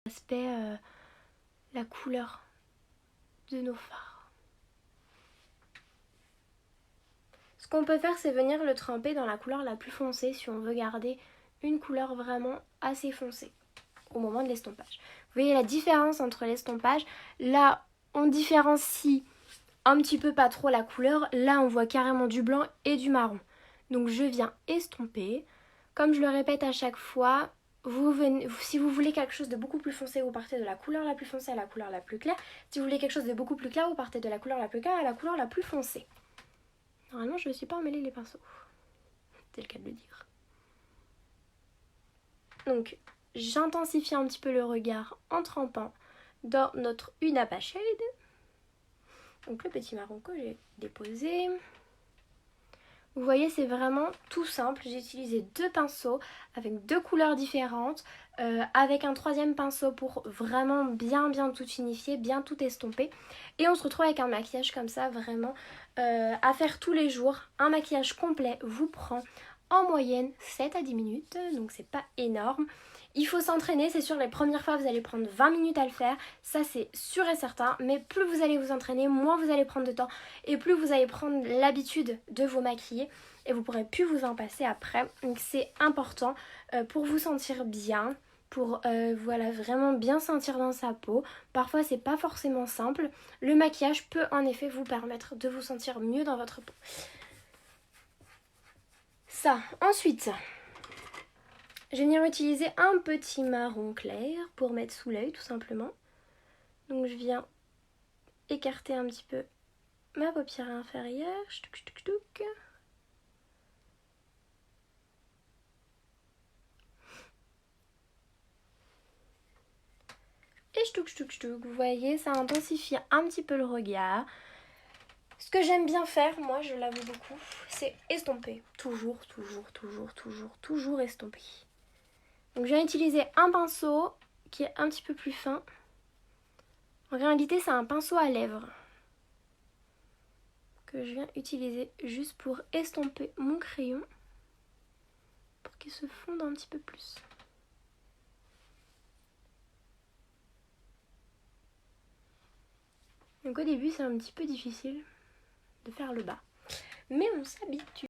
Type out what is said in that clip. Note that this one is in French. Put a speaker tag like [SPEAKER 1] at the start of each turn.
[SPEAKER 1] l'aspect, la couleur de nos fards. Ce qu'on peut faire, c'est venir le tremper dans la couleur la plus foncée si on veut garder une couleur vraiment assez foncée au moment de l'estompage. Vous voyez la différence entre l'estompage. Là, on différencie un petit peu pas trop la couleur. Là, on voit carrément du blanc et du marron. Donc je viens estomper. Comme je le répète à chaque fois, si vous voulez quelque chose de beaucoup plus foncé, vous partez de la couleur la plus foncée à la couleur la plus claire. Si vous voulez quelque chose de beaucoup plus clair, vous partez de la couleur la plus claire à la couleur la plus foncée. Normalement, je ne me suis pas emmêlé les pinceaux. C'est le cas de le dire. Donc, j'intensifie un petit peu le regard en trempant dans notre Unapa Shade. Donc le petit marron que j'ai déposé. Vous voyez, c'est vraiment tout simple. J'ai utilisé 2 pinceaux avec 2 couleurs différentes, avec un 3e pinceau pour vraiment bien tout unifier, bien tout estomper. Et on se retrouve avec un maquillage comme ça, vraiment à faire tous les jours. Un maquillage complet vous prend en moyenne 7 à 10 minutes, donc c'est pas énorme. Il faut s'entraîner, c'est sûr, les premières fois vous allez prendre 20 minutes à le faire, ça c'est sûr et certain, mais plus vous allez vous entraîner, moins vous allez prendre de temps et plus vous allez prendre l'habitude de vous maquiller et vous pourrez plus vous en passer après. Donc c'est important pour vous sentir bien, pour voilà, vraiment bien sentir dans sa peau. Parfois c'est pas forcément simple, le maquillage peut en effet vous permettre de vous sentir mieux dans votre peau. Ça, ensuite... je vais venir utiliser un petit marron clair pour mettre sous l'œil tout simplement. Donc je viens écarter un petit peu ma paupière inférieure. Et vous voyez, ça intensifie un petit peu le regard. Ce que j'aime bien faire, moi je l'avoue beaucoup, c'est estomper. Toujours estomper. Donc je viens utiliser un pinceau qui est un petit peu plus fin. En réalité, c'est un pinceau à lèvres que je viens utiliser juste pour estomper mon crayon pour qu'il se fonde un petit peu plus. Donc au début, c'est un petit peu difficile de faire le bas, mais on s'habitue.